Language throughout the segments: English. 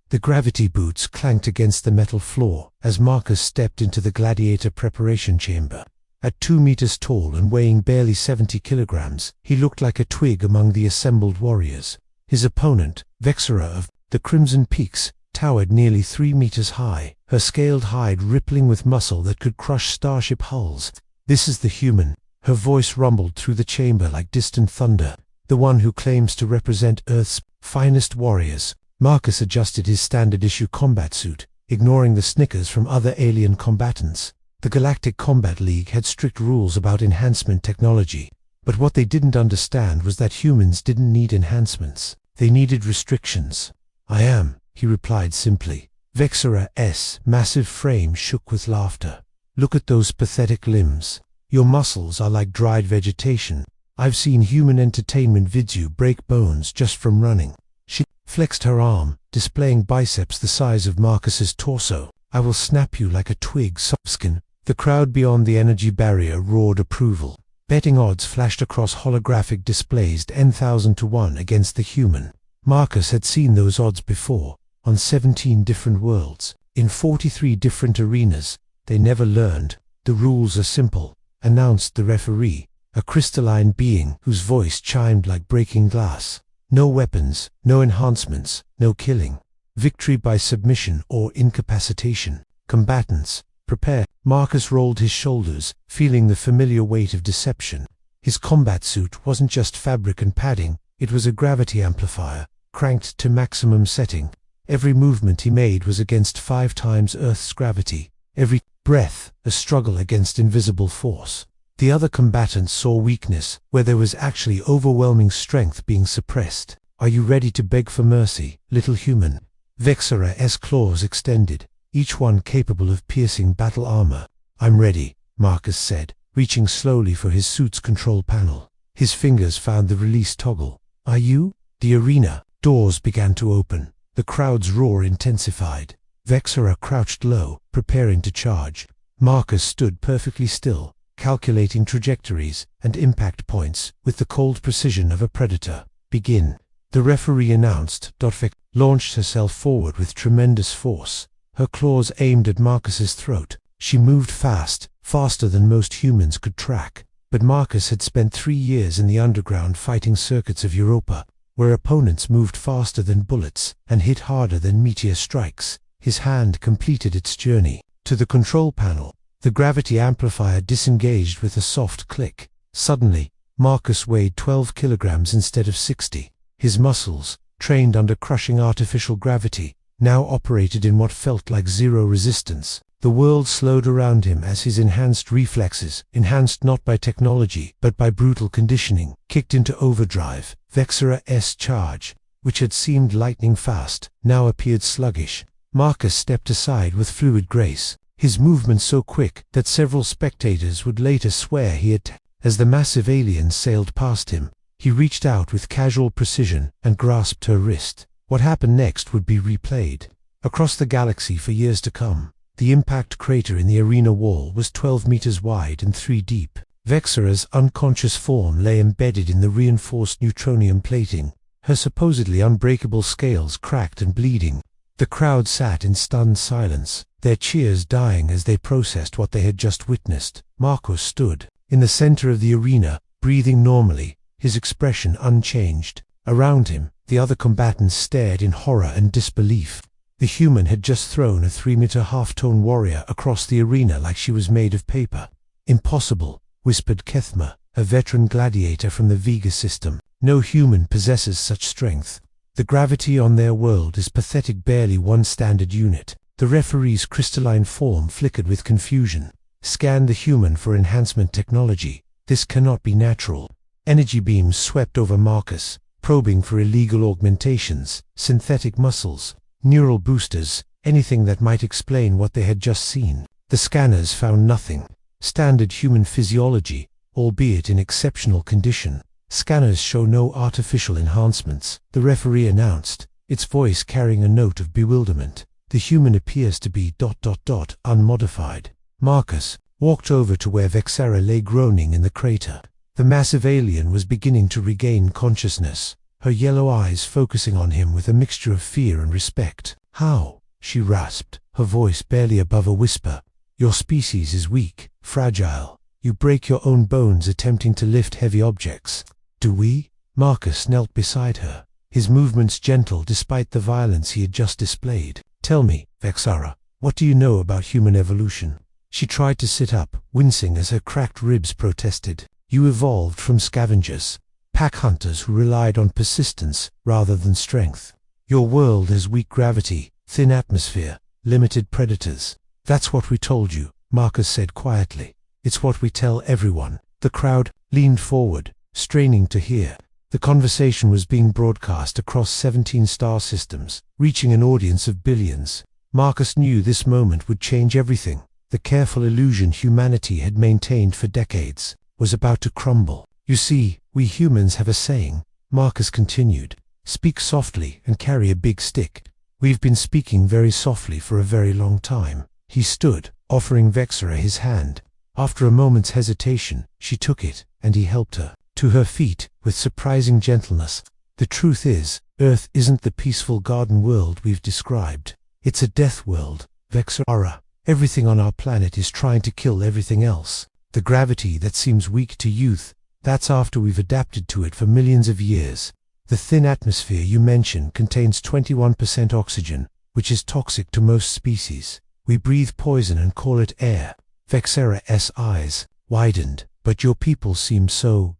The gravity boots clanked against the metal floor as Marcus stepped into the gladiator preparation chamber. At 2 meters tall and weighing barely 70 kilograms, he looked like a twig among the assembled warriors. His opponent, Vexera of the Crimson Peaks, towered nearly 3 meters high, her scaled hide rippling with muscle that could crush starship hulls. "This is the human," her voice rumbled through the chamber like distant thunder. "The one who claims to represent Earth's finest warriors." Marcus adjusted his standard-issue combat suit, ignoring the snickers from other alien combatants. The Galactic Combat League had strict rules about enhancement technology, but what they didn't understand was that humans didn't need enhancements. They needed restrictions. "I am," he replied simply. Vexera's massive frame shook with laughter. "Look at those pathetic limbs. Your muscles are like dried vegetation. I've seen human entertainment vids break bones just from running." She flexed her arm, displaying biceps the size of Marcus's torso. "I will snap you like a twig, Subskin." The crowd beyond the energy barrier roared approval. Betting odds flashed across holographic displays 10,000 to 1 against the human. Marcus had seen those odds before, on 17 different worlds, in 43 different arenas. "They never learned. The rules are simple," announced the referee, a crystalline being whose voice chimed like breaking glass. "No weapons, no enhancements, no killing. Victory by submission or incapacitation. Combatants, prepare." Marcus rolled his shoulders, feeling the familiar weight of deception. His combat suit wasn't just fabric and padding, it was a gravity amplifier, cranked to maximum setting. Every movement he made was against 5 times Earth's gravity. Every breath, a struggle against invisible force. The other combatants saw weakness, where there was actually overwhelming strength being suppressed. "Are you ready to beg for mercy, little human?" Vexera's claws extended, each one capable of piercing battle armor. "I'm ready," Marcus said, reaching slowly for his suit's control panel. His fingers found the release toggle. "Are you?" The arena doors began to open. The crowd's roar intensified. Vexera crouched low, preparing to charge. Marcus stood perfectly still, calculating trajectories and impact points with the cold precision of a predator. "Begin," the referee announced. Vex launched herself forward with tremendous force, her claws aimed at Marcus's throat. She moved fast, faster than most humans could track. But Marcus had spent 3 years in the underground fighting circuits of Europa, where opponents moved faster than bullets and hit harder than meteor strikes. His hand completed its journey to the control panel. The gravity amplifier disengaged with a soft click. Suddenly, Marcus weighed 12 kilograms instead of 60. His muscles, trained under crushing artificial gravity, now operated in what felt like zero resistance. The world slowed around him as his enhanced reflexes, enhanced not by technology but by brutal conditioning, kicked into overdrive. Vexera's charge, which had seemed lightning fast, now appeared sluggish. Marcus stepped aside with fluid grace, his movements so quick that several spectators would later swear he had. As the massive alien sailed past him, he reached out with casual precision and grasped her wrist. What happened next would be replayed across the galaxy for years to come. The impact crater in the arena wall was 12 meters wide and 3 deep. Vexera's unconscious form lay embedded in the reinforced neutronium plating, her supposedly unbreakable scales cracked and bleeding. The crowd sat in stunned silence, their cheers dying as they processed what they had just witnessed. Marcus stood in the center of the arena, breathing normally, his expression unchanged. Around him, the other combatants stared in horror and disbelief. The human had just thrown a 3-meter half-tone warrior across the arena like she was made of paper. "Impossible," whispered Kethma, a veteran gladiator from the Vega system. "No human possesses such strength. The gravity on their world is pathetic, barely 1 standard unit." The referee's crystalline form flickered with confusion. "Scan the human for enhancement technology. This cannot be natural." Energy beams swept over Marcus, probing for illegal augmentations, synthetic muscles, neural boosters, anything that might explain what they had just seen. The scanners found nothing. Standard human physiology, albeit in exceptional condition. "Scanners show no artificial enhancements," the referee announced, its voice carrying a note of bewilderment. "The human appears to be ... unmodified." Marcus walked over to where Vexera lay groaning in the crater. The massive alien was beginning to regain consciousness, her yellow eyes focusing on him with a mixture of fear and respect. How? She rasped, her voice barely above a whisper. Your species is weak, fragile. You break your own bones attempting to lift heavy objects. Do we? Marcus knelt beside her, his movements gentle despite the violence he had just displayed. Tell me, Vexara, what do you know about human evolution? She tried to sit up, wincing as her cracked ribs protested. You evolved from scavengers, pack hunters who relied on persistence rather than strength. Your world has weak gravity, thin atmosphere, limited predators. That's what we told you, Marcus said quietly. It's what we tell everyone. The crowd leaned forward, straining to hear. The conversation was being broadcast across 17 star systems, reaching an audience of billions. Marcus knew this moment would change everything. The careful illusion humanity had maintained for decades was about to crumble. You see, we humans have a saying, Marcus continued. Speak softly and carry a big stick. We've been speaking very softly for a very long time. He stood, offering Vexara his hand. After a moment's hesitation, she took it, and he helped her to her feet with surprising gentleness. The truth is, Earth isn't the peaceful garden world we've described. It's a death world, Vexara. Everything on our planet is trying to kill everything else. The gravity that seems weak to youth, that's after we've adapted to it for millions of years. The thin atmosphere you mention contains 21% oxygen, which is toxic to most species. We breathe poison and call it air. Vexara's eyes widened. But your people seem so ...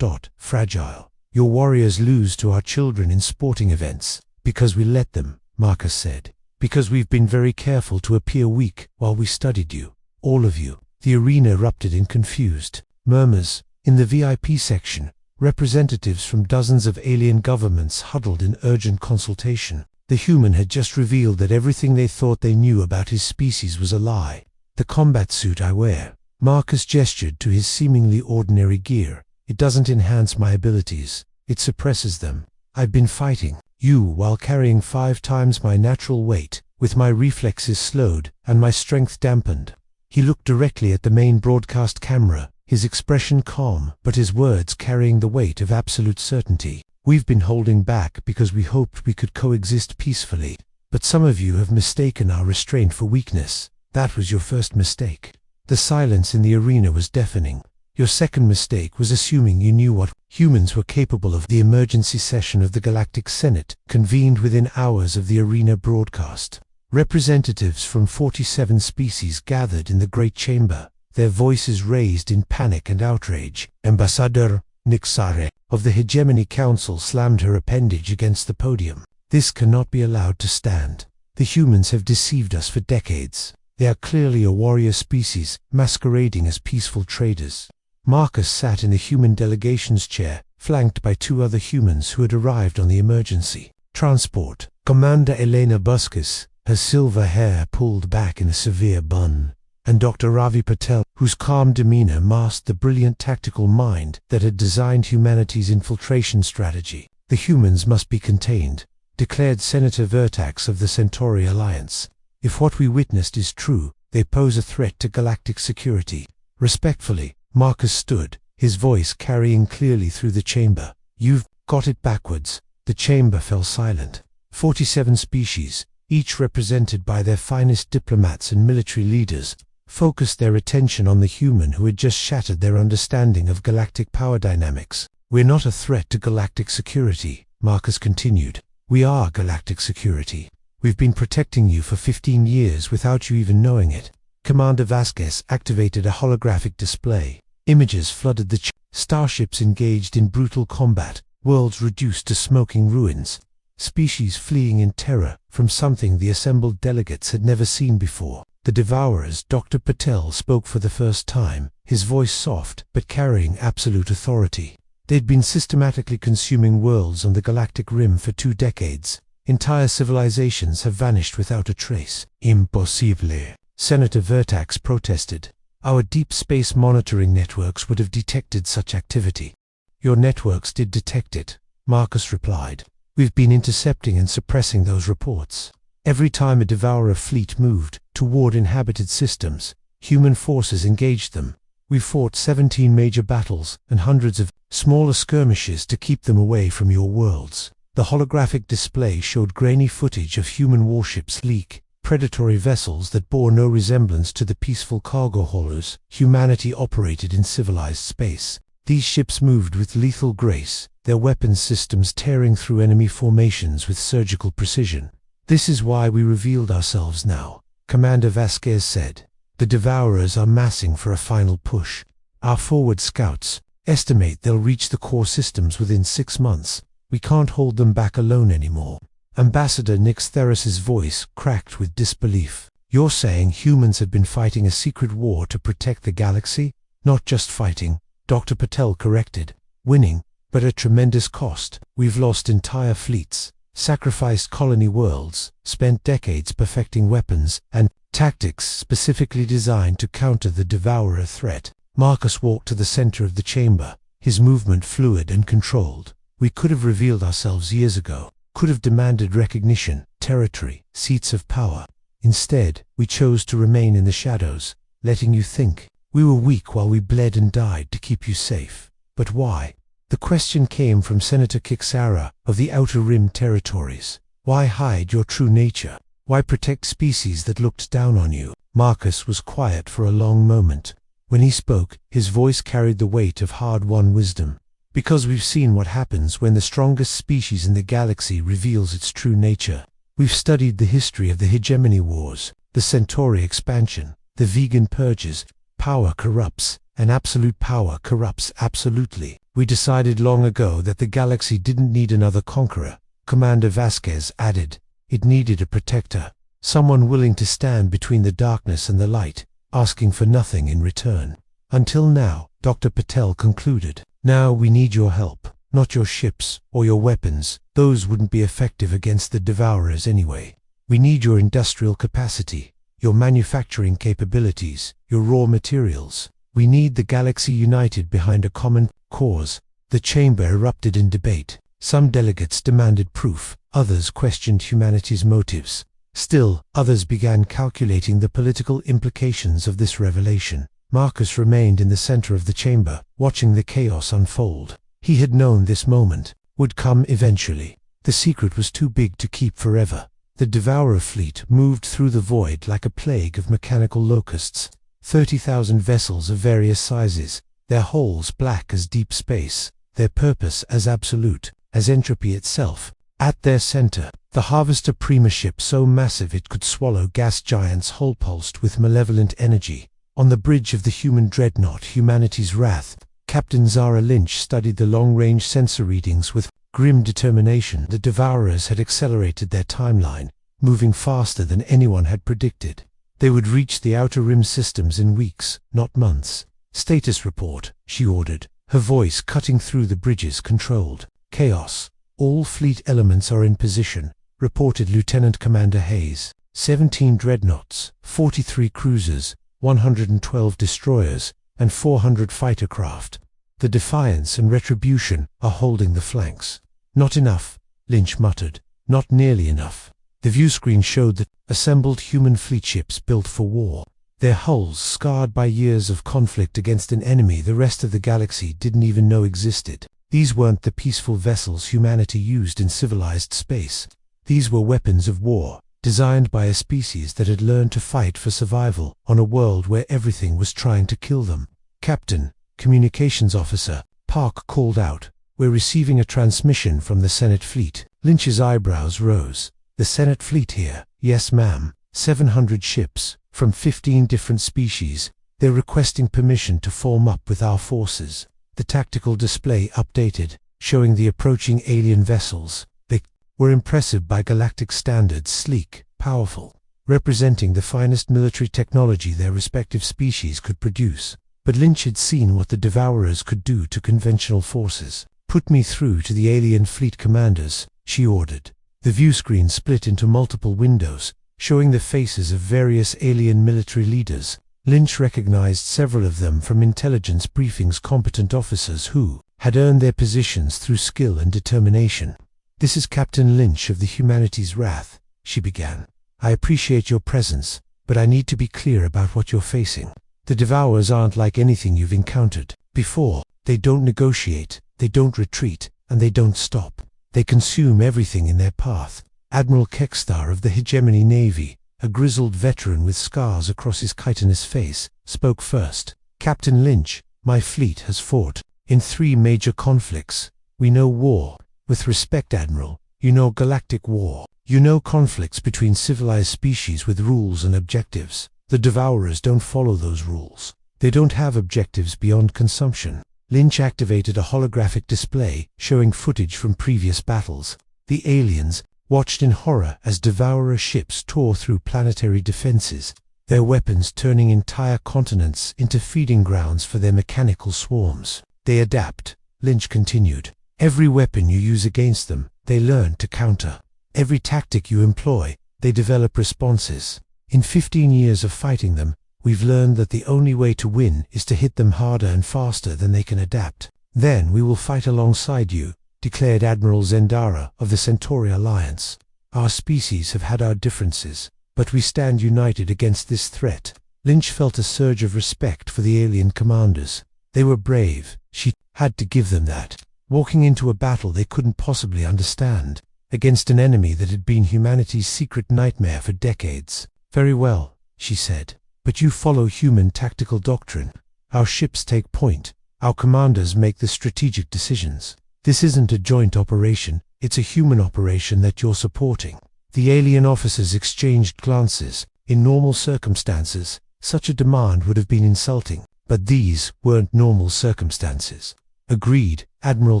fragile. Your warriors lose to our children in sporting events. Because we let them, Marcus said. Because we've been very careful to appear weak while we studied you. All of you. The arena erupted in confused murmurs. In the VIP section, representatives from dozens of alien governments huddled in urgent consultation. The human had just revealed that everything they thought they knew about his species was a lie. The combat suit I wear. Marcus gestured to his seemingly ordinary gear. It doesn't enhance my abilities. It suppresses them. I've been fighting you while carrying 5 times my natural weight, with my reflexes slowed and my strength dampened. He looked directly at the main broadcast camera, his expression calm, but his words carrying the weight of absolute certainty. We've been holding back because we hoped we could coexist peacefully. But some of you have mistaken our restraint for weakness. That was your first mistake. The silence in the arena was deafening. Your second mistake was assuming you knew what humans were capable of. The emergency session of the Galactic Senate convened within hours of the arena broadcast. Representatives from 47 species gathered in the Great Chamber, their voices raised in panic and outrage. Ambassador Nixare of the Hegemony Council slammed her appendage against the podium. This cannot be allowed to stand. The humans have deceived us for decades. They are clearly a warrior species, masquerading as peaceful traders. Marcus sat in the human delegation's chair, flanked by 2 other humans who had arrived on the emergency transport. Commander Elena Buskus, her silver hair pulled back in a severe bun, and Dr. Ravi Patel, whose calm demeanor masked the brilliant tactical mind that had designed humanity's infiltration strategy. The humans must be contained, declared Senator Vertax of the Centauri Alliance. If what we witnessed is true, they pose a threat to galactic security. Respectfully, Marcus stood, his voice carrying clearly through the chamber. You've got it backwards. The chamber fell silent. 47 species, each represented by their finest diplomats and military leaders, focused their attention on the human who had just shattered their understanding of galactic power dynamics. We're not a threat to galactic security, Marcus continued. We are galactic security. We've been protecting you for 15 years without you even knowing it. Commander Vasquez activated a holographic display. Images flooded the starships engaged in brutal combat, worlds reduced to smoking ruins, species fleeing in terror from something the assembled delegates had never seen before. The Devourers. Dr. Patel spoke for the first time, his voice soft but carrying absolute authority. They'd been systematically consuming worlds on the galactic rim for 2 decades. Entire civilizations have vanished without a trace. Impossible. Senator Vertax protested. Our deep space monitoring networks would have detected such activity. Your networks did detect it, Marcus replied. We've been intercepting and suppressing those reports. Every time a Devourer fleet moved toward inhabited systems, human forces engaged them. We fought 17 major battles and hundreds of smaller skirmishes to keep them away from your worlds. The holographic display showed grainy footage of human warships leak, predatory vessels that bore no resemblance to the peaceful cargo haulers humanity operated in civilized space. These ships moved with lethal grace, their weapons systems tearing through enemy formations with surgical precision. "This is why we revealed ourselves now," Commander Vasquez said. "The Devourers are massing for a final push. Our forward scouts estimate they'll reach the core systems within 6 months. We can't hold them back alone anymore." Ambassador Nix Theris's voice cracked with disbelief. "You're saying humans have been fighting a secret war to protect the galaxy?" "Not just fighting," Dr. Patel corrected. "Winning, but at tremendous cost. We've lost entire fleets, sacrificed colony worlds, spent decades perfecting weapons and tactics specifically designed to counter the Devourer threat." Marcus walked to the center of the chamber, his movement fluid and controlled. "We could have revealed ourselves years ago, could have demanded recognition, territory, seats of power. Instead, we chose to remain in the shadows, letting you think. We were weak while we bled and died to keep you safe. But why?" The question came from Senator Kixara of the Outer Rim territories. "Why hide your true nature? Why protect species that looked down on you?" Marcus was quiet for a long moment. When he spoke, his voice carried the weight of hard-won wisdom. "Because we've seen what happens when the strongest species in the galaxy reveals its true nature. We've studied the history of the hegemony wars, the Centauri expansion, the vegan purges. Power corrupts, and absolute power corrupts absolutely. We decided long ago that the galaxy didn't need another conqueror," Commander Vasquez added. "It needed a protector, someone willing to stand between the darkness and the light, asking for nothing in return. Until now," Dr. Patel concluded. "Now we need your help, not your ships or your weapons. Those wouldn't be effective against the Devourers anyway. We need your industrial capacity, your manufacturing capabilities, your raw materials. We need the galaxy united behind a common cause." The chamber erupted in debate. Some delegates demanded proof, others questioned humanity's motives. Still, others began calculating the political implications of this revelation. Marcus remained in the center of the chamber, watching the chaos unfold. He had known this moment would come eventually. The secret was too big to keep forever. The Devourer fleet moved through the void like a plague of mechanical locusts. 30,000 vessels of various sizes, their hulls black as deep space, their purpose as absolute as entropy itself. At their center, the Harvester Prima ship so massive it could swallow gas giants hull-pulsed with malevolent energy. On the bridge of the human dreadnought Humanity's Wrath, Captain Zara Lynch studied the long-range sensor readings with grim determination. The Devourers had accelerated their timeline, moving faster than anyone had predicted. They would reach the Outer Rim systems in weeks, not months. "Status report," she ordered, her voice cutting through the bridge's controlled chaos. "All fleet elements are in position," reported Lieutenant Commander Hayes. 17 dreadnoughts, 43 cruisers, 112 destroyers, and 400 fighter craft. The Defiance and Retribution are holding the flanks. "Not enough," Lynch muttered. "Not nearly enough." The viewscreen showed the assembled human fleet ships built for war, their hulls scarred by years of conflict against an enemy the rest of the galaxy didn't even know existed. These weren't the peaceful vessels humanity used in civilized space. These were weapons of war, designed by a species that had learned to fight for survival on a world where everything was trying to kill them. "Captain, Communications Officer," Park called out. "We're receiving a transmission from the Senate fleet." Lynch's eyebrows rose. "The Senate fleet here?" "Yes, ma'am. 700 ships, from 15 different species. They're requesting permission to form up with our forces." The tactical display updated, showing the approaching alien vessels. They were impressive by galactic standards, sleek, powerful, representing the finest military technology their respective species could produce. But Lynch had seen what the Devourers could do to conventional forces. "Put me through to the alien fleet commanders," she ordered. The viewscreen split into multiple windows, showing the faces of various alien military leaders. Lynch recognized several of them from intelligence briefings, competent officers who had earned their positions through skill and determination. "This is Captain Lynch of the Humanity's Wrath," she began. "I appreciate your presence, but I need to be clear about what you're facing. The Devourers aren't like anything you've encountered before. They don't negotiate, they don't retreat, and they don't stop. They consume everything in their path. Admiral Kekstar of the Hegemony Navy, a grizzled veteran with scars across his chitinous face, spoke first. Captain Lynch, my fleet has fought in 3 major conflicts. We know war. With respect, Admiral, you know galactic war. You know conflicts between civilized species with rules and objectives. The Devourers don't follow those rules. They don't have objectives beyond consumption. Lynch activated a holographic display showing footage from previous battles. The aliens watched in horror as Devourer ships tore through planetary defenses, their weapons turning entire continents into feeding grounds for their mechanical swarms. They adapt, Lynch continued. Every weapon you use against them, they learn to counter. Every tactic you employ, they develop responses. In 15 years of fighting them, we've learned that the only way to win is to hit them harder and faster than they can adapt. Then we will fight alongside you, declared Admiral Zendara of the Centauri Alliance. Our species have had our differences, but we stand united against this threat. Lynch felt a surge of respect for the alien commanders. They were brave. She had to give them that. Walking into a battle they couldn't possibly understand, against an enemy that had been humanity's secret nightmare for decades. Very well, she said. But you follow human tactical doctrine. Our ships take point. Our commanders make the strategic decisions. This isn't a joint operation, it's a human operation that you're supporting. The alien officers exchanged glances. In normal circumstances, such a demand would have been insulting, but these weren't normal circumstances. Agreed, Admiral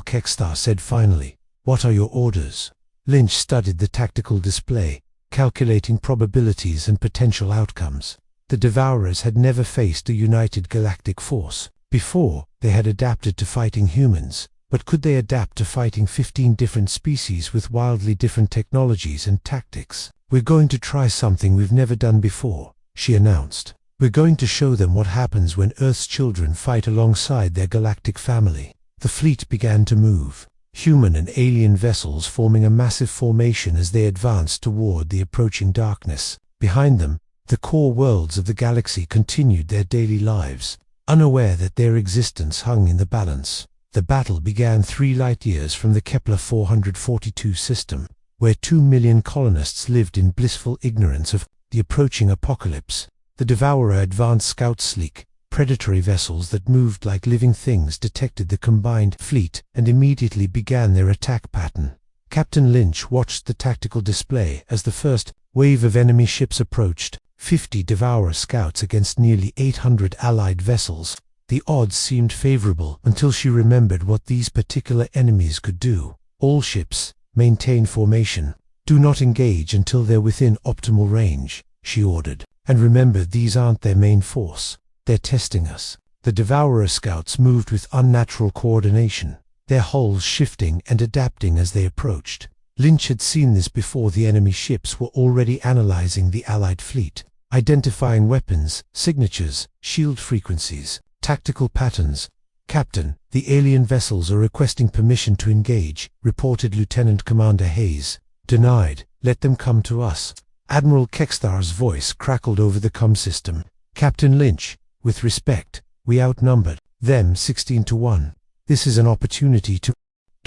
Kekstar said finally. What are your orders? Lynch studied the tactical display, calculating probabilities and potential outcomes. The Devourers had never faced a united galactic force. Before, they had adapted to fighting humans, but could they adapt to fighting 15 different species with wildly different technologies and tactics? We're going to try something we've never done before, she announced. We're going to show them what happens when Earth's children fight alongside their galactic family. The fleet began to move, human and alien vessels forming a massive formation as they advanced toward the approaching darkness. Behind them, the core worlds of the galaxy continued their daily lives, unaware that their existence hung in the balance. The battle began 3 light-years from the Kepler 442 system, where 2 million colonists lived in blissful ignorance of the approaching apocalypse. The Devourer advanced scout sleek, predatory vessels that moved like living things detected the combined fleet and immediately began their attack pattern. Captain Lynch watched the tactical display as the first wave of enemy ships approached, 50 Devourer scouts against nearly 800 Allied vessels. The odds seemed favorable until she remembered what these particular enemies could do. All ships, maintain formation. Do not engage until they're within optimal range, she ordered. And remember, these aren't their main force. They're testing us. The Devourer scouts moved with unnatural coordination, their hulls shifting and adapting as they approached. Lynch had seen this before. The enemy ships were already analyzing the Allied fleet, identifying weapons, signatures, shield frequencies, tactical patterns. Captain, the alien vessels are requesting permission to engage, reported Lieutenant Commander Hayes. Denied. Let them come to us. Admiral Kekstar's voice crackled over the comm system. Captain Lynch, with respect, we outnumbered them 16 to 1. This is an opportunity to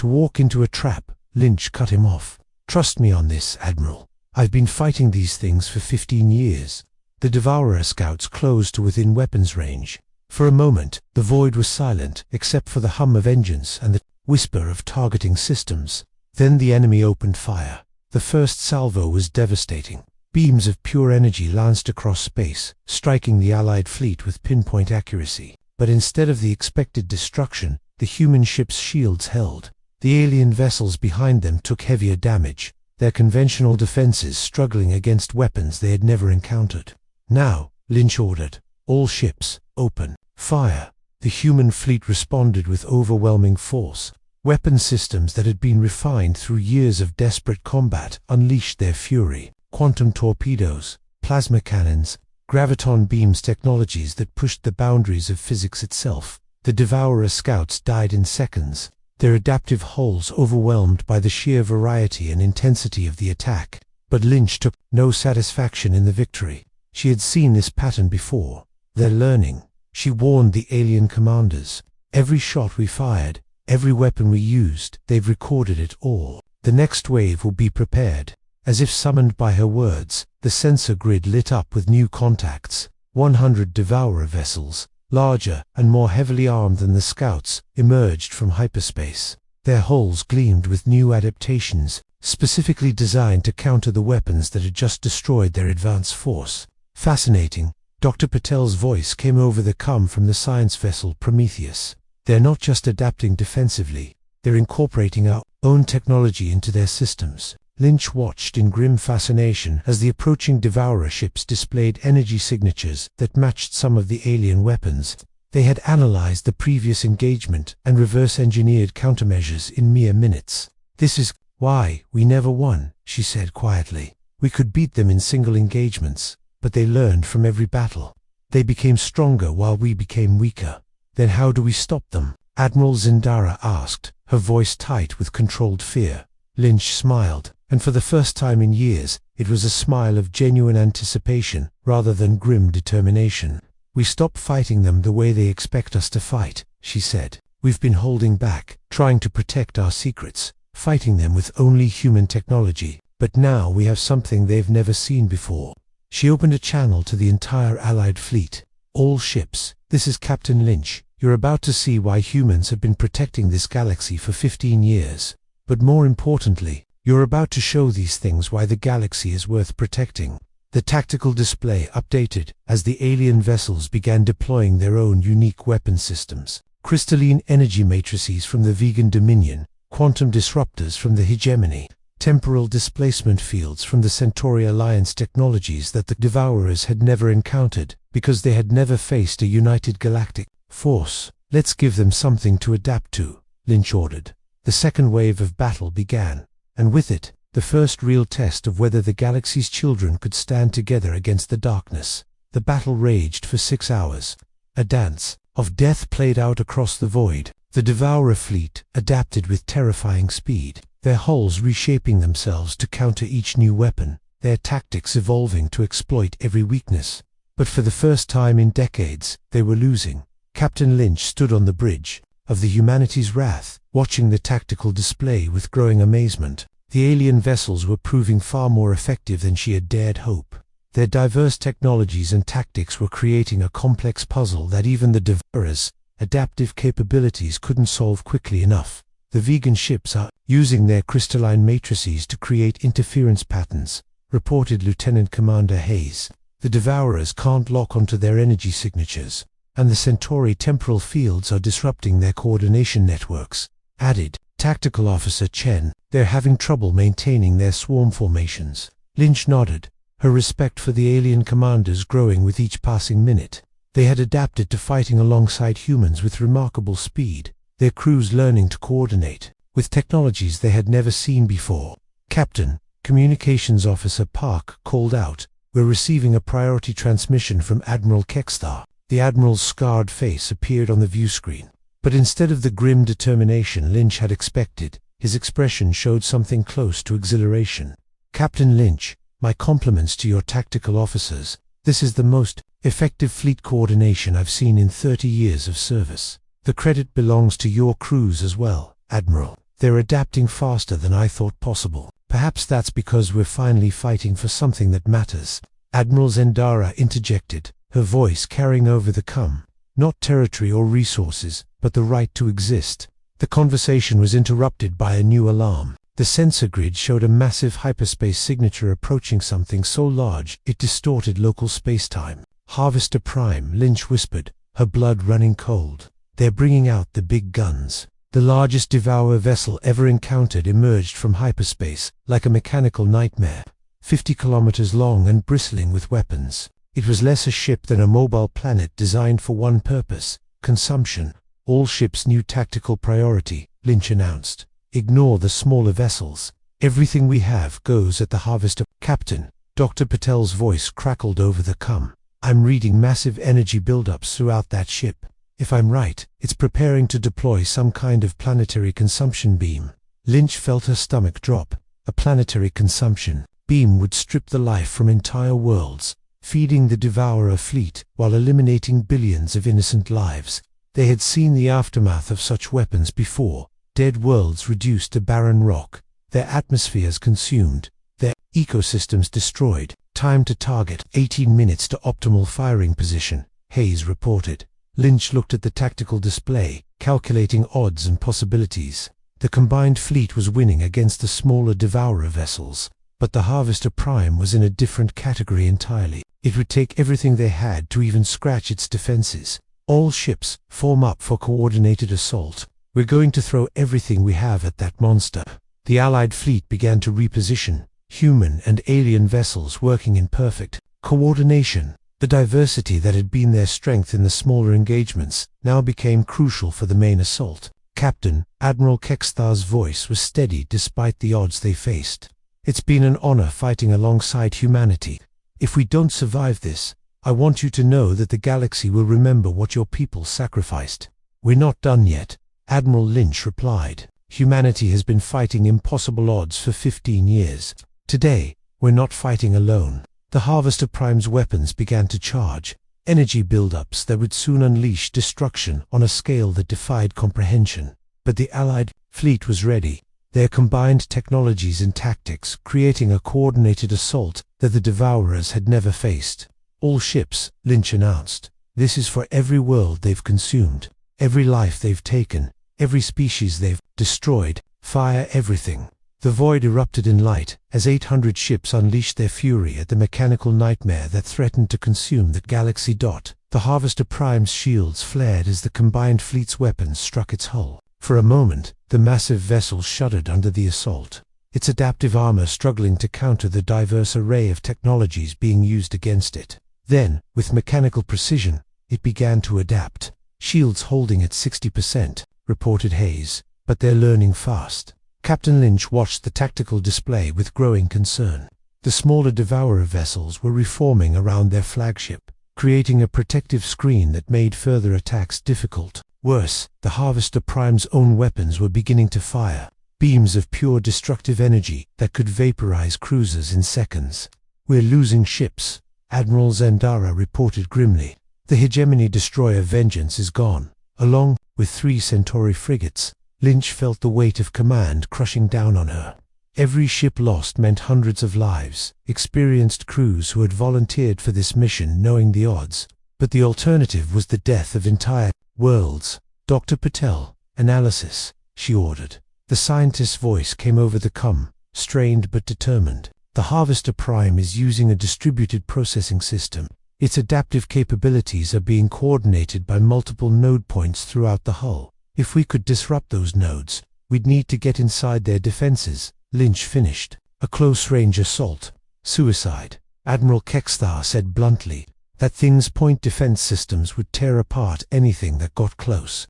walk into a trap. Lynch cut him off. Trust me on this, Admiral. I've been fighting these things for 15 years. The Devourer scouts closed to within weapons range. For a moment, the void was silent, except for the hum of engines and the whisper of targeting systems. Then the enemy opened fire. The first salvo was devastating. Beams of pure energy lanced across space, striking the Allied fleet with pinpoint accuracy. But instead of the expected destruction, the human ship's shields held. The alien vessels behind them took heavier damage, their conventional defenses struggling against weapons they had never encountered. Now, Lynch ordered, all ships, open fire. The human fleet responded with overwhelming force. Weapon systems that had been refined through years of desperate combat unleashed their fury. Quantum torpedoes, plasma cannons, graviton beams, technologies that pushed the boundaries of physics itself. The Devourer scouts died in seconds, their adaptive hulls overwhelmed by the sheer variety and intensity of the attack. But Lynch took no satisfaction in the victory. She had seen this pattern before. They're learning. She warned the alien commanders. Every shot we fired, every weapon we used, they've recorded it all. The next wave will be prepared. As if summoned by her words, the sensor grid lit up with new contacts. 100 Devourer vessels, larger and more heavily armed than the scouts, emerged from hyperspace. Their hulls gleamed with new adaptations, specifically designed to counter the weapons that had just destroyed their advance force. Fascinating, Dr. Patel's voice came over the comm from the science vessel Prometheus. They're not just adapting defensively, they're incorporating our own technology into their systems. Lynch watched in grim fascination as the approaching Devourer ships displayed energy signatures that matched some of the alien weapons. They had analyzed the previous engagement and reverse-engineered countermeasures in mere minutes. "This is why we never won," she said quietly. "We could beat them in single engagements, but they learned from every battle. They became stronger while we became weaker. Then how do we stop them?" Admiral Zindara asked, her voice tight with controlled fear. Lynch smiled, and for the first time in years, it was a smile of genuine anticipation rather than grim determination. "We stop fighting them the way they expect us to fight," she said. "We've been holding back, trying to protect our secrets, fighting them with only human technology, but now we have something they've never seen before." She opened a channel to the entire Allied fleet. "All ships, this is Captain Lynch. You're about to see why humans have been protecting this galaxy for 15 years. But more importantly, you're about to show these things why the galaxy is worth protecting." The tactical display updated as the alien vessels began deploying their own unique weapon systems. Crystalline energy matrices from the Vegan Dominion, quantum disruptors from the Hegemony, temporal displacement fields from the Centauri Alliance technologies that the Devourers had never encountered because they had never faced a united galactic force. "Let's give them something to adapt to," Lynch ordered. The second wave of battle began, and with it, the first real test of whether the galaxy's children could stand together against the darkness. The battle raged for 6 hours. A dance of death played out across the void. The Devourer fleet adapted with terrifying speed, their hulls reshaping themselves to counter each new weapon, their tactics evolving to exploit every weakness. But for the first time in decades, they were losing. Captain Lynch stood on the bridge of the Humanity's Wrath, watching the tactical display with growing amazement. The alien vessels were proving far more effective than she had dared hope. Their diverse technologies and tactics were creating a complex puzzle that even the Devourers' adaptive capabilities couldn't solve quickly enough. "The vegan ships are using their crystalline matrices to create interference patterns," reported Lieutenant Commander Hayes. "The Devourers can't lock onto their energy signatures, and the Centauri temporal fields are disrupting their coordination networks," added Tactical Officer Chen. "They're having trouble maintaining their swarm formations." Lynch nodded, her respect for the alien commanders growing with each passing minute. They had adapted to fighting alongside humans with remarkable speed, their crews learning to coordinate with technologies they had never seen before. "Captain," Communications Officer Park called out, "we're receiving a priority transmission from Admiral Kekstar." The Admiral's scarred face appeared on the view screen. But instead of the grim determination Lynch had expected, his expression showed something close to exhilaration. "Captain Lynch, my compliments to your tactical officers. This is the most effective fleet coordination I've seen in 30 years of service. The credit belongs to your crews as well, Admiral. They're adapting faster than I thought possible. Perhaps that's because we're finally fighting for something that matters." Admiral Zendara interjected, her voice carrying over the comm. "Not territory or resources, but the right to exist." The conversation was interrupted by a new alarm. The sensor grid showed a massive hyperspace signature approaching something so large it distorted local spacetime. "Harvester Prime," Lynch whispered, her blood running cold. "They're bringing out the big guns." The largest Devourer vessel ever encountered emerged from hyperspace like a mechanical nightmare, 50 kilometers long and bristling with weapons. It was less a ship than a mobile planet designed for one purpose: consumption. "All ships' new tactical priority," Lynch announced. "Ignore the smaller vessels. Everything we have goes at the Harvester." "Captain," Dr. Patel's voice crackled over the comm. "I'm reading massive energy buildups throughout that ship. If I'm right, it's preparing to deploy some kind of planetary consumption beam." Lynch felt her stomach drop. A planetary consumption beam would strip the life from entire worlds, feeding the Devourer fleet while eliminating billions of innocent lives. They had seen the aftermath of such weapons before, dead worlds reduced to barren rock, their atmospheres consumed, their ecosystems destroyed. Time to target, 18 minutes to optimal firing position, Hayes reported. Lynch looked at the tactical display, calculating odds and possibilities. The combined fleet was winning against the smaller Devourer vessels, but the Harvester Prime was in a different category entirely. It would take everything they had to even scratch its defenses. All ships, form up for coordinated assault. We're going to throw everything we have at that monster. The Allied fleet began to reposition, human and alien vessels working in perfect coordination. The diversity that had been their strength in the smaller engagements now became crucial for the main assault. Captain Admiral Kexthar's voice was steady despite the odds they faced. It's been an honor fighting alongside humanity. If we don't survive this, I want you to know that the galaxy will remember what your people sacrificed. We're not done yet, Admiral Lynch replied. Humanity has been fighting impossible odds for 15 years. Today, we're not fighting alone. The Harvester Prime's weapons began to charge, energy buildups that would soon unleash destruction on a scale that defied comprehension. But the Allied fleet was ready, their combined technologies and tactics creating a coordinated assault that the Devourers had never faced. All ships, Lynch announced. This is for every world they've consumed, every life they've taken, every species they've destroyed. Fire everything. The void erupted in light as 800 ships unleashed their fury at the mechanical nightmare that threatened to consume the galaxy. The Harvester Prime's shields flared as the combined fleet's weapons struck its hull. For a moment, the massive vessel shuddered under the assault, its adaptive armor struggling to counter the diverse array of technologies being used against it. Then, with mechanical precision, it began to adapt. Shields holding at 60%, reported Hayes, but they're learning fast. Captain Lynch watched the tactical display with growing concern. The smaller Devourer vessels were reforming around their flagship, creating a protective screen that made further attacks difficult. Worse, the Harvester Prime's own weapons were beginning to fire, beams of pure destructive energy that could vaporize cruisers in seconds. We're losing ships, Admiral Zendara reported grimly. The hegemony destroyer Vengeance is gone, along with 3 Centauri frigates. Lynch felt the weight of command crushing down on her. Every ship lost meant hundreds of lives, experienced crews who had volunteered for this mission knowing the odds. But the alternative was the death of entire worlds. Dr. Patel, analysis, she ordered. The scientist's voice came over the comm, strained but determined. The Harvester Prime is using a distributed processing system. Its adaptive capabilities are being coordinated by multiple node points throughout the hull. If we could disrupt those nodes, we'd need to get inside their defenses, Lynch finished. A close-range assault. Suicide. Admiral Kexthar said bluntly. That thing's point defense systems would tear apart anything that got close.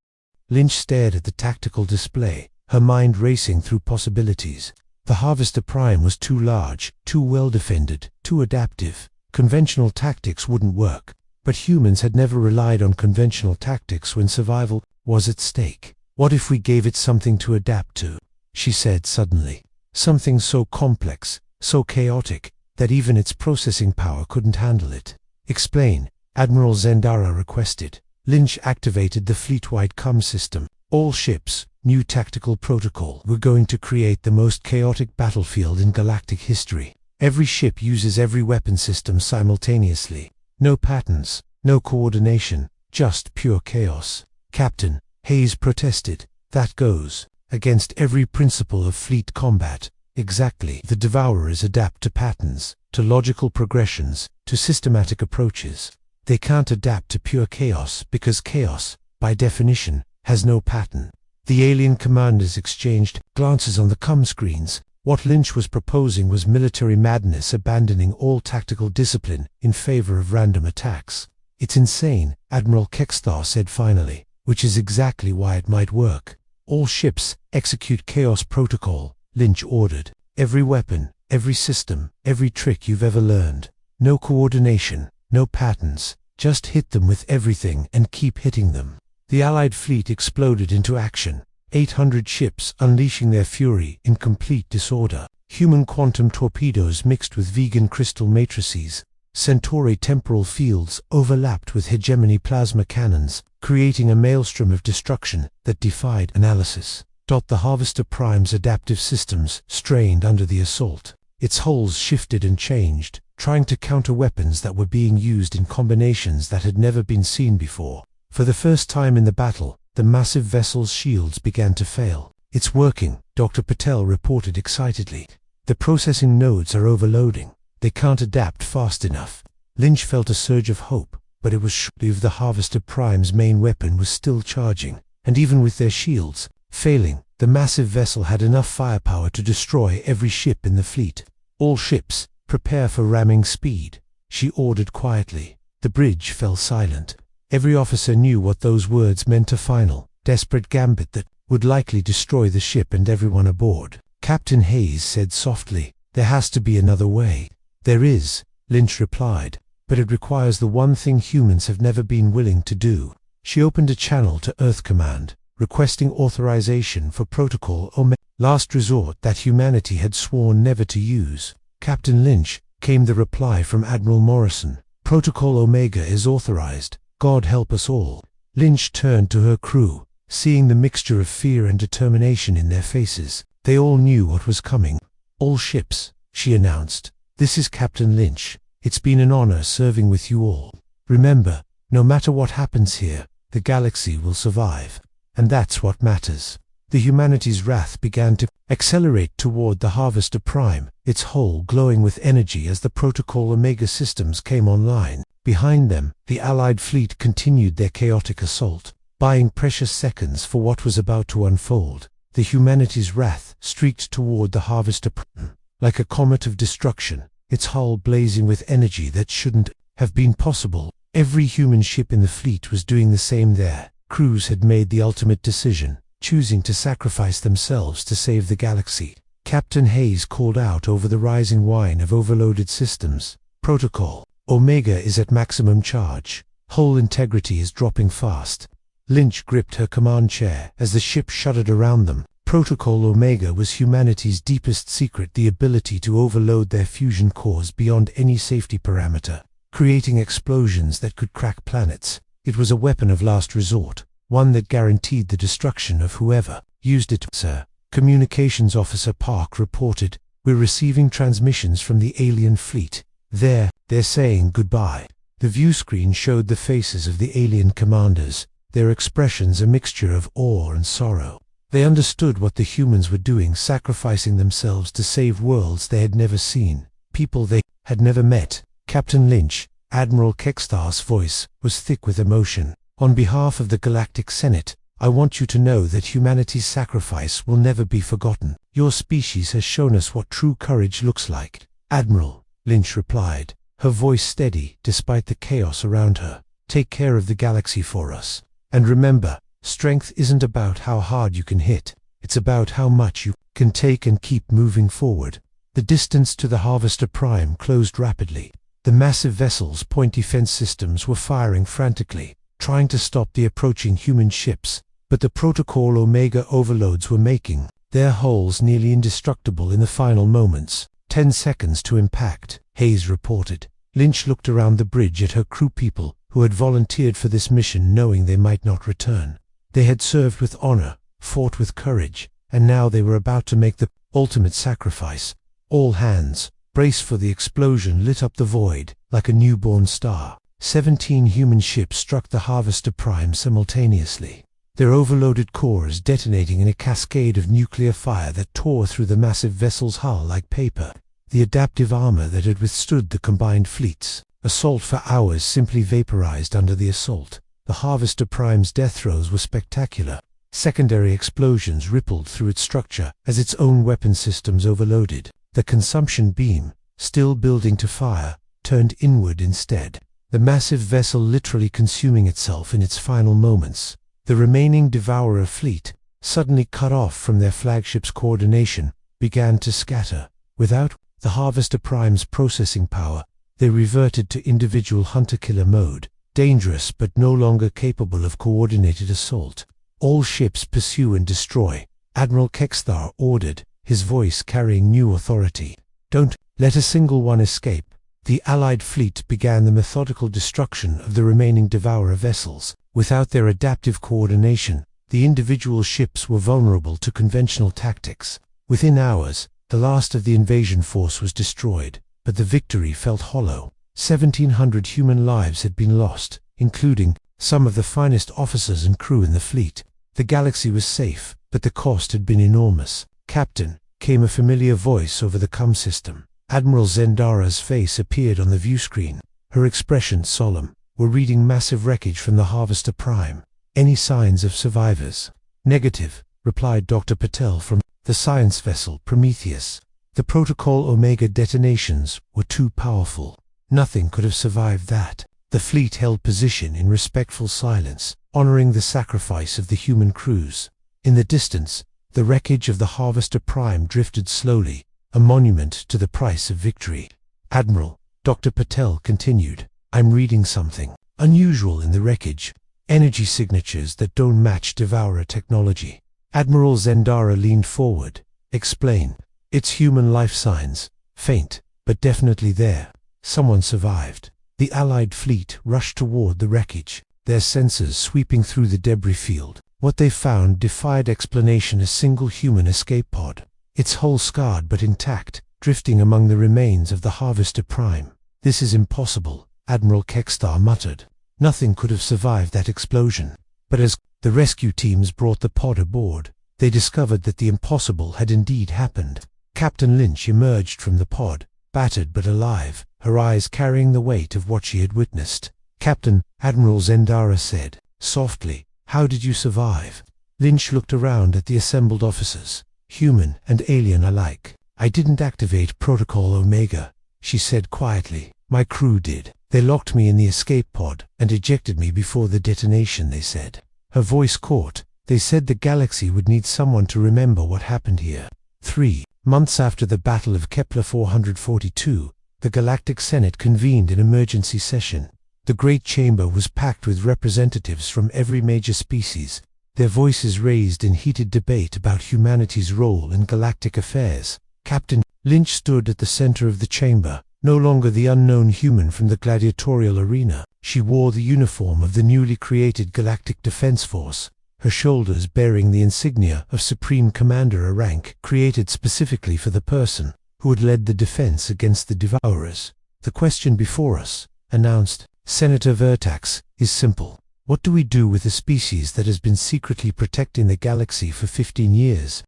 Lynch stared at the tactical display, her mind racing through possibilities. The Harvester Prime was too large, too well-defended, too adaptive. Conventional tactics wouldn't work. But humans had never relied on conventional tactics when survival was at stake. What if we gave it something to adapt to? She said suddenly. Something so complex, so chaotic, that even its processing power couldn't handle it. Explain, Admiral Zendara requested. Lynch activated the fleet-wide comm system. All ships, new tactical protocol. We're going to create the most chaotic battlefield in galactic history. Every ship uses every weapon system simultaneously. No patterns, no coordination, just pure chaos. Captain, Hayes protested. That goes against every principle of fleet combat. Exactly. The Devourers adapt to patterns, to logical progressions, to systematic approaches. They can't adapt to pure chaos because chaos, by definition, has no pattern. The alien commanders exchanged glances on the comm screens. What Lynch was proposing was military madness, abandoning all tactical discipline in favor of random attacks. It's insane, Admiral Kexthar said finally, which is exactly why it might work. All ships, execute Chaos Protocol, Lynch ordered. Every weapon, every system, every trick you've ever learned. No coordination, no patterns, just hit them with everything and keep hitting them. The Allied fleet exploded into action. 800 ships unleashing their fury in complete disorder. Human quantum torpedoes mixed with vegan crystal matrices. Centauri temporal fields overlapped with hegemony plasma cannons, creating a maelstrom of destruction that defied analysis. The Harvester Prime's adaptive systems strained under the assault. Its hulls shifted and changed, trying to counter weapons that were being used in combinations that had never been seen before. For the first time in the battle, the massive vessel's shields began to fail. "It's working," Dr. Patel reported excitedly. "The processing nodes are overloading. They can't adapt fast enough." Lynch felt a surge of hope, but it was short-lived. The Harvester Prime's main weapon was still charging, and even with their shields failing, the massive vessel had enough firepower to destroy every ship in the fleet. "All ships, prepare for ramming speed," she ordered quietly. The bridge fell silent. Every officer knew what those words meant: a final, desperate gambit that would likely destroy the ship and everyone aboard. Captain Hayes said softly, "There has to be another way." "There is," Lynch replied, "but it requires the one thing humans have never been willing to do." She opened a channel to Earth Command, requesting authorization for Protocol Omega, last resort that humanity had sworn never to use. "Captain Lynch," came the reply from Admiral Morrison, "Protocol Omega is authorized. God help us all." Lynch turned to her crew, seeing the mixture of fear and determination in their faces. They all knew what was coming. "All ships," she announced. "This is Captain Lynch. It's been an honor serving with you all. Remember, no matter what happens here, the galaxy will survive. And that's what matters." The humanity's wrath began to accelerate toward the Harvester Prime, its hull glowing with energy as the Protocol Omega systems came online. Behind them, the Allied fleet continued their chaotic assault, buying precious seconds for what was about to unfold. The humanity's wrath streaked toward the Harvester Prime, like a comet of destruction, its hull blazing with energy that shouldn't have been possible. Every human ship in the fleet was doing the same. Their crews had made the ultimate decision, choosing to sacrifice themselves to save the galaxy. Captain Hayes called out over the rising whine of overloaded systems, "Protocol Omega is at maximum charge. Hull integrity is dropping fast." Lynch gripped her command chair as the ship shuddered around them. Protocol Omega was humanity's deepest secret, the ability to overload their fusion cores beyond any safety parameter, creating explosions that could crack planets. It was a weapon of last resort, one that guaranteed the destruction of whoever used it. "Sir," Communications Officer Park reported, "we're receiving transmissions from the alien fleet. They're saying goodbye." The view screen showed the faces of the alien commanders, their expressions a mixture of awe and sorrow. They understood what the humans were doing, sacrificing themselves to save worlds they had never seen, people they had never met. "Captain Lynch," Admiral Kekstar's voice was thick with emotion, "on behalf of the Galactic Senate, I want you to know that humanity's sacrifice will never be forgotten. Your species has shown us what true courage looks like." "Admiral," Lynch replied, her voice steady despite the chaos around her, "take care of the galaxy for us. And remember, strength isn't about how hard you can hit, it's about how much you can take and keep moving forward." The distance to the Harvester Prime closed rapidly. The massive vessel's point defense systems were firing frantically, trying to stop the approaching human ships, but the Protocol Omega overloads were making their hulls nearly indestructible in the final moments. 10 seconds to impact, Hayes reported. Lynch looked around the bridge at her crew people who had volunteered for this mission knowing they might not return. They had served with honor, fought with courage, and now they were about to make the ultimate sacrifice. "All hands, brace for the explosion," lit up the void like a newborn star. 17 human ships struck the Harvester Prime simultaneously, their overloaded cores detonating in a cascade of nuclear fire that tore through the massive vessel's hull like paper. The adaptive armor that had withstood the combined fleet's assault for hours simply vaporized under the assault. The Harvester Prime's death throes were spectacular. Secondary explosions rippled through its structure as its own weapon systems overloaded. The consumption beam, still building to fire, turned inward instead, the massive vessel literally consuming itself in its final moments. The remaining Devourer fleet, suddenly cut off from their flagship's coordination, began to scatter. Without the Harvester Prime's processing power, they reverted to individual hunter-killer mode, dangerous but no longer capable of coordinated assault. "All ships pursue and destroy," Admiral Kekstar ordered, his voice carrying new authority. "Don't let a single one escape." The Allied fleet began the methodical destruction of the remaining Devourer vessels. Without their adaptive coordination, The individual ships were vulnerable to conventional tactics. Within hours, the last of the invasion force was destroyed, but the victory felt hollow. 1,700 human lives had been lost, including some of the finest officers and crew in the fleet. The galaxy was safe, but the cost had been enormous. "Captain," came a familiar voice over the comm system. Admiral Zendara's face appeared on the viewscreen. Her expression solemn. "We're reading massive wreckage from the Harvester Prime. Any signs of survivors?" "Negative," replied Dr. Patel from the science vessel Prometheus. "The Protocol Omega detonations were too powerful. Nothing could have survived that." The fleet held position in respectful silence, honoring the sacrifice of the human crews. In the distance, the wreckage of the Harvester Prime drifted slowly, a monument to the price of victory. "Admiral," Dr. Patel continued, "I'm reading something unusual in the wreckage. Energy signatures that don't match Devourer technology." Admiral Zendara leaned forward. "Explain." "It's human life signs. Faint, but definitely there. Someone survived." The Allied fleet rushed toward the wreckage, their sensors sweeping through the debris field. What they found defied explanation: a single human escape pod, its hull scarred but intact, drifting among the remains of the Harvester Prime. "This is impossible," Admiral Kekstar muttered. "Nothing could have survived that explosion." But as the rescue teams brought the pod aboard, they discovered that the impossible had indeed happened. Captain Lynch emerged from the pod, battered but alive, her eyes carrying the weight of what she had witnessed. "Captain," Admiral Zendara said, softly, "how did you survive?" Lynch looked around at the assembled officers, human and alien alike. "I didn't activate Protocol Omega," she said quietly. "My crew did. They locked me in the escape pod and ejected me before the detonation, they said." Her voice caught. "They said the galaxy would need someone to remember what happened here." 3 months after the Battle of Kepler 442, the Galactic Senate convened an emergency session. The Great Chamber was packed with representatives from every major species, their voices raised in heated debate about humanity's role in galactic affairs. Captain Lynch stood at the center of the chamber, no longer the unknown human from the gladiatorial arena. She wore the uniform of the newly created Galactic Defense Force, her shoulders bearing the insignia of Supreme Commander, a rank created specifically for the person who had led the defense against the Devourers. "The question before us," announced Senator Vertax, "is simple. What do we do with a species that has been secretly protecting the galaxy for 15 years?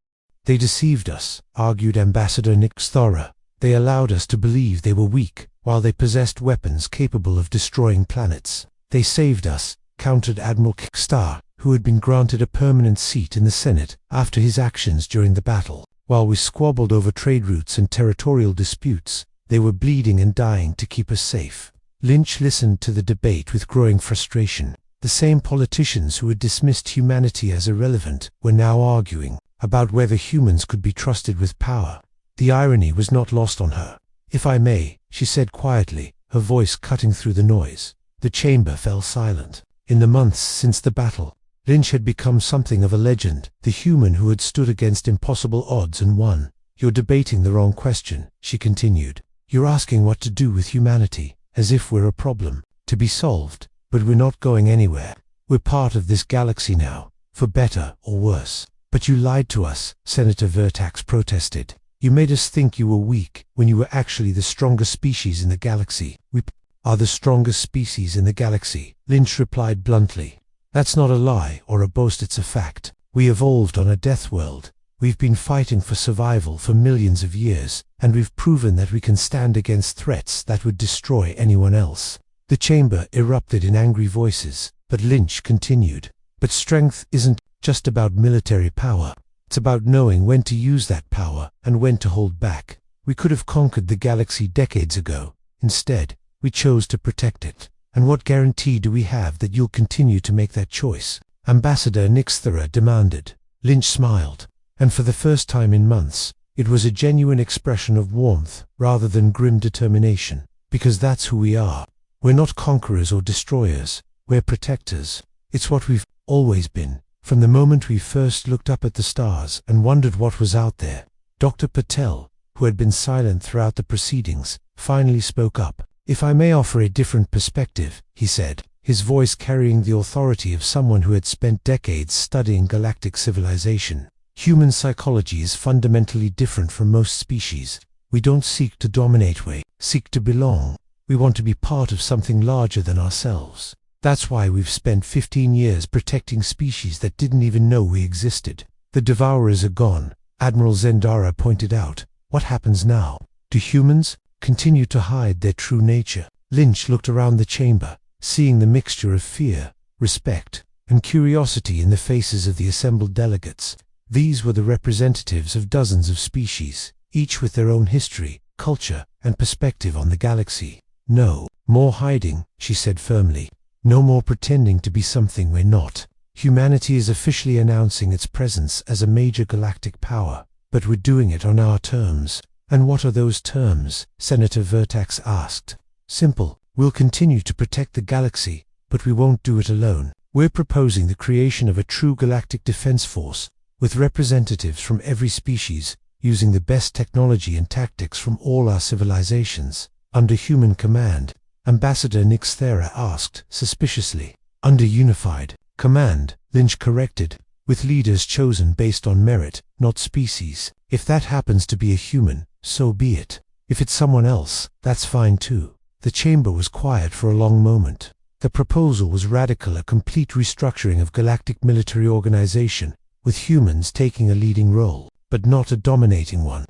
They deceived us," argued Ambassador Nick Thora. "They allowed us to believe they were weak, while they possessed weapons capable of destroying planets." "They saved us," countered Admiral Kekstar, who had been granted a permanent seat in the Senate after his actions during the battle. "While we squabbled over trade routes and territorial disputes, they were bleeding and dying to keep us safe." Lynch listened to the debate with growing frustration. The same politicians who had dismissed humanity as irrelevant were now arguing about whether humans could be trusted with power. The irony was not lost on her. "If I may," she said quietly, her voice cutting through the noise. The chamber fell silent. In the months since the battle, Lynch had become something of a legend, the human who had stood against impossible odds and won. "You're debating the wrong question," she continued. "You're asking what to do with humanity, as if we're a problem to be solved, but we're not going anywhere. We're part of this galaxy now, for better or worse." "But you lied to us," Senator Vertax protested. "You made us think you were weak, when you were actually the strongest species in the galaxy." "We are the strongest species in the galaxy," Lynch replied bluntly. "That's not a lie or a boast, it's a fact. We evolved on a death world. We've been fighting for survival for millions of years, and we've proven that we can stand against threats that would destroy anyone else." The chamber erupted in angry voices, but Lynch continued. "But strength isn't just about military power. It's about knowing when to use that power and when to hold back. We could have conquered the galaxy decades ago. Instead, we chose to protect it. And what guarantee do we have that you'll continue to make that choice?" Ambassador Nixthera demanded. Lynch smiled, and for the first time in months, it was a genuine expression of warmth rather than grim determination. "Because that's who we are. We're not conquerors or destroyers, we're protectors. It's what we've always been, from the moment we first looked up at the stars and wondered what was out there." Dr. Patel, who had been silent throughout the proceedings, finally spoke up. "If I may offer a different perspective," he said, his voice carrying the authority of someone who had spent decades studying galactic civilization. Human psychology is fundamentally different from most species. We don't seek to dominate, we seek to belong. We want to be part of something larger than ourselves. That's why we've spent 15 years protecting species that didn't even know we existed. The Devourers are gone, Admiral Zendara pointed out. What happens now? Do humans continue to hide their true nature? Lynch looked around the chamber, seeing the mixture of fear, respect, and curiosity in the faces of the assembled delegates. These were the representatives of dozens of species, each with their own history, culture, and perspective on the galaxy. No more hiding, she said firmly. No more pretending to be something we're not. Humanity is officially announcing its presence as a major galactic power, but we're doing it on our terms. And what are those terms? Senator Vertax asked. Simple. We'll continue to protect the galaxy, but we won't do it alone. We're proposing the creation of a true galactic defense force, with representatives from every species, using the best technology and tactics from all our civilizations, under human command. Ambassador Nixthera asked, suspiciously. Under unified command, Lynch corrected, with leaders chosen based on merit, not species. If that happens to be a human, so be it. If it's someone else, that's fine too. The chamber was quiet for a long moment. The proposal was radical, a complete restructuring of galactic military organization, with humans taking a leading role, but not a dominating one.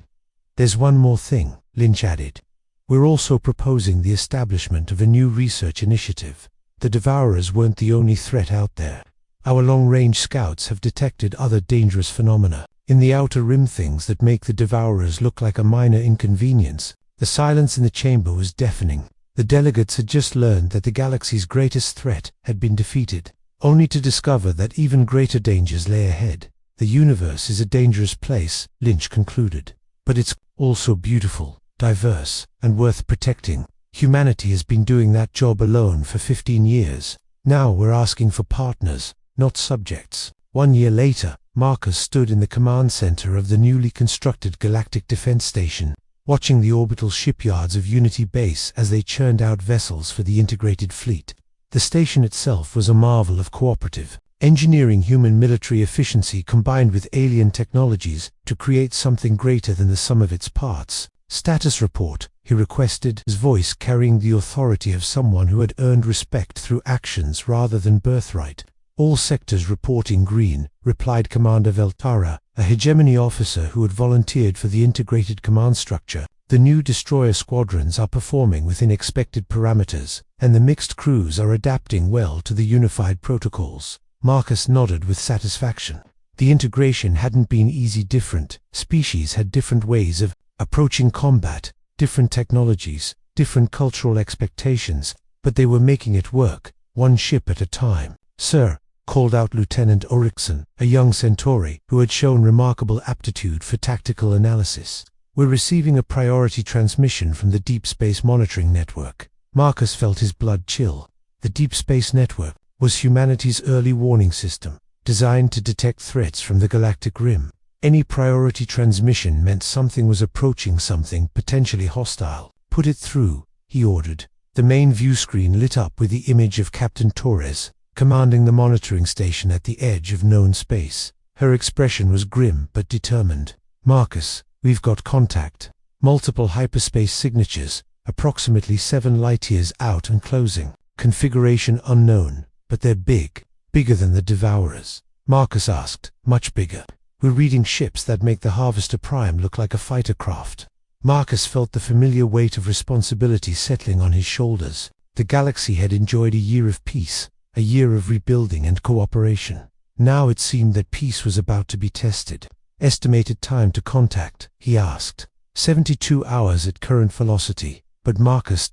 There's one more thing, Lynch added. We're also proposing the establishment of a new research initiative. The Devourers weren't the only threat out there. Our long-range scouts have detected other dangerous phenomena. In the outer rim, things that make the Devourers look like a minor inconvenience. The silence in the chamber was deafening. The delegates had just learned that the galaxy's greatest threat had been defeated, only to discover that even greater dangers lay ahead. The universe is a dangerous place, Lynch concluded. But it's also beautiful, diverse, and worth protecting. Humanity has been doing that job alone for 15 years. Now we're asking for partners, not subjects. 1 year later, Marcus stood in the command center of the newly constructed Galactic Defense Station, watching the orbital shipyards of Unity Base as they churned out vessels for the integrated fleet. The station itself was a marvel of cooperative engineering, human military efficiency combined with alien technologies to create something greater than the sum of its parts. Status report, he requested, his voice carrying the authority of someone who had earned respect through actions rather than birthright. All sectors reporting green, replied Commander Veltara, a hegemony officer who had volunteered for the integrated command structure. The new destroyer squadrons are performing within expected parameters, and the mixed crews are adapting well to the unified protocols. Marcus nodded with satisfaction. The integration hadn't been easy. Different species had different ways of approaching combat, different technologies, different cultural expectations, but they were making it work, one ship at a time. Sir, called out Lieutenant Orickson, a young Centauri who had shown remarkable aptitude for tactical analysis. We're receiving a priority transmission from the Deep Space Monitoring Network. Marcus felt his blood chill. The Deep Space Network was humanity's early warning system, designed to detect threats from the galactic rim. Any priority transmission meant something was approaching, something potentially hostile. Put it through, he ordered. The main view screen lit up with the image of Captain Torres, commanding the monitoring station at the edge of known space. Her expression was grim but determined. Marcus, we've got contact. Multiple hyperspace signatures, approximately 7 light-years out and closing. Configuration unknown, but they're big. Bigger than the Devourers? Marcus asked. Much bigger. We're reading ships that make the Harvester Prime look like a fighter craft. Marcus felt the familiar weight of responsibility settling on his shoulders. The galaxy had enjoyed a year of peace, a year of rebuilding and cooperation. Now it seemed that peace was about to be tested. Estimated time to contact, he asked. 72 hours at current velocity. But Marcus...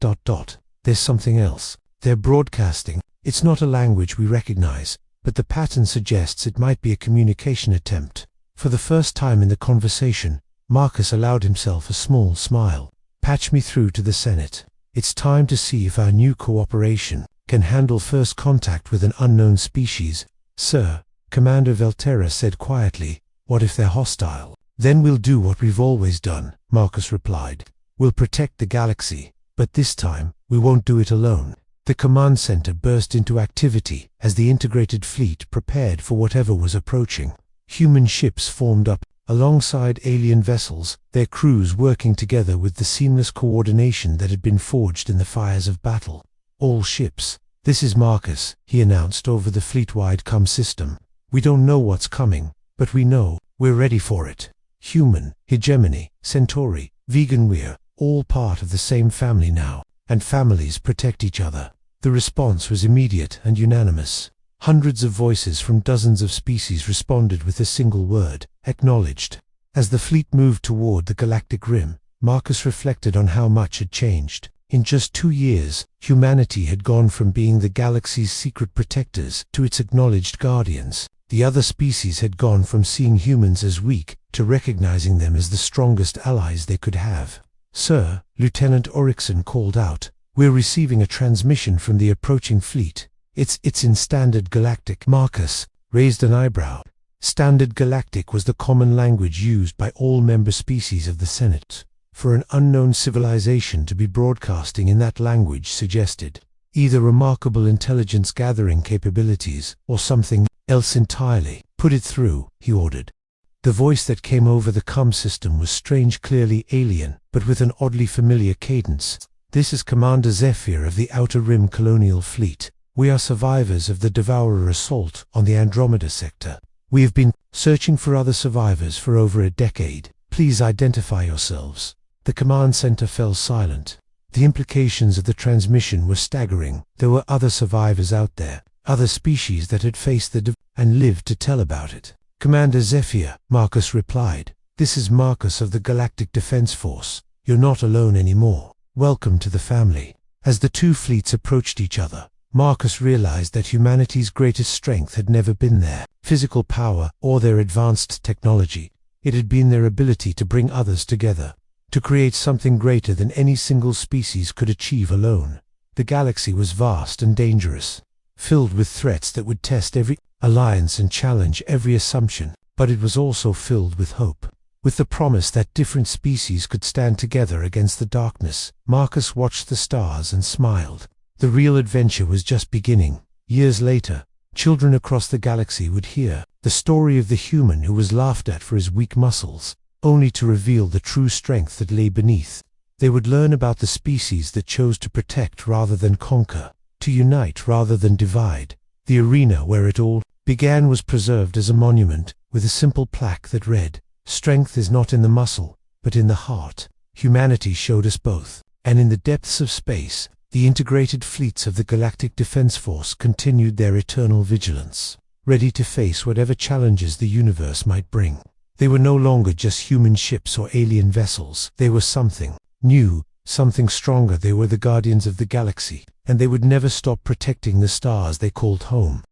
There's something else. They're broadcasting. It's not a language we recognize, but the pattern suggests it might be a communication attempt. For the first time in the conversation, Marcus allowed himself a small smile. Patch me through to the Senate. It's time to see if our new cooperation can handle first contact with an unknown species. Sir, Commander Veltera said quietly. What if they're hostile? Then we'll do what we've always done, Marcus replied. We'll protect the galaxy, but this time, we won't do it alone. The command center burst into activity as the integrated fleet prepared for whatever was approaching. Human ships formed up alongside alien vessels, their crews working together with the seamless coordination that had been forged in the fires of battle. "All ships, this is Marcus," he announced over the fleet-wide comm system. "We don't know what's coming, but we know we're ready for it. Human, hegemony, Centauri, vegan, we're all part of the same family now, and families protect each other." The response was immediate and unanimous. Hundreds of voices from dozens of species responded with a single word: acknowledged. As the fleet moved toward the galactic rim, Marcus reflected on how much had changed. In just 2 years, humanity had gone from being the galaxy's secret protectors to its acknowledged guardians. The other species had gone from seeing humans as weak to recognizing them as the strongest allies they could have. "Sir," Lieutenant Oryxon called out, "we're receiving a transmission from the approaching fleet. It's in Standard Galactic." Marcus raised an eyebrow. Standard Galactic was the common language used by all member species of the Senate. For an unknown civilization to be broadcasting in that language suggested either remarkable intelligence gathering capabilities or something else entirely. "Put it through," he ordered. The voice that came over the comm system was strange, clearly alien, but with an oddly familiar cadence. "This is Commander Zephyr of the Outer Rim Colonial Fleet. We are survivors of the Devourer assault on the Andromeda sector. We have been searching for other survivors for over a decade. Please identify yourselves." The command center fell silent. The implications of the transmission were staggering. There were other survivors out there, other species that had faced the and lived to tell about it. "Commander Zephyr," Marcus replied. "This is Marcus of the Galactic Defense Force. You're not alone anymore. Welcome to the family." As the two fleets approached each other, Marcus realized that humanity's greatest strength had never been their physical power or their advanced technology. It had been their ability to bring others together, to create something greater than any single species could achieve alone. The galaxy was vast and dangerous, filled with threats that would test every alliance and challenge every assumption, but it was also filled with hope. With the promise that different species could stand together against the darkness, Marcus watched the stars and smiled. The real adventure was just beginning. Years later, children across the galaxy would hear the story of the human who was laughed at for his weak muscles, only to reveal the true strength that lay beneath. They would learn about the species that chose to protect rather than conquer, to unite rather than divide. The arena where it all began was preserved as a monument, with a simple plaque that read, "Strength is not in the muscle, but in the heart." Humanity showed us both, and in the depths of space, the integrated fleets of the Galactic Defense Force continued their eternal vigilance, ready to face whatever challenges the universe might bring. They were no longer just human ships or alien vessels. They were something new, something stronger. They were the guardians of the galaxy, and they would never stop protecting the stars they called home.